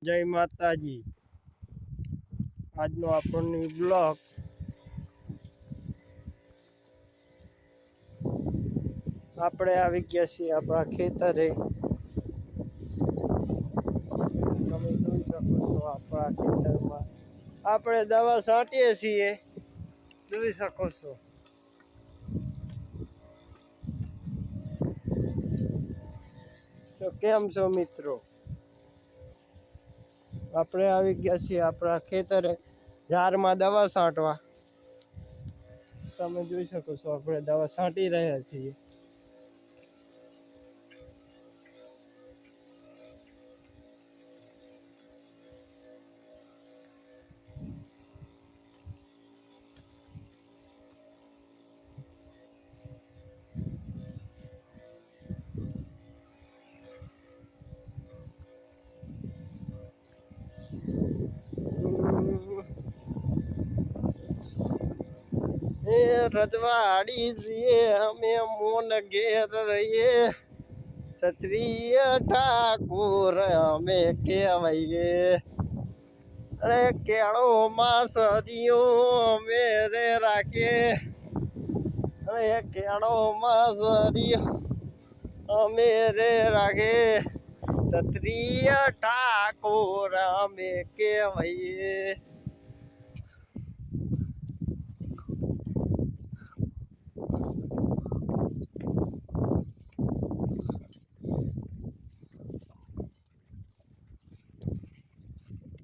જય માતાજી। આજનો આપણો બ્લોગ આપણે આવી ગયા છીએ આપણા ખેતરે। તમે જોઈ શકો છો આપણા ખેતરમાં આપણે દવા છાંટીએ છીએ, જોઈ શકો છો। તો કેમ છો મિત્રો? આપણે આવી ગયા છીએ આપણા ખેતરે ઝાડમાં દવા છાંટવા। તમે જોઈ શકો છો આપણે દવા છાંટી રહ્યા છીએ। रजवाड़ी जिए हमें मोन घेर रहिए, क्षत्रिय ठाकुर हमें कहवाइए। अरे केड़ो मां सदियों मेरे राखे, अरे केड़ो मां सदियों मेरे राखे, क्षत्रिय ठाकुर हमें कहवाइए।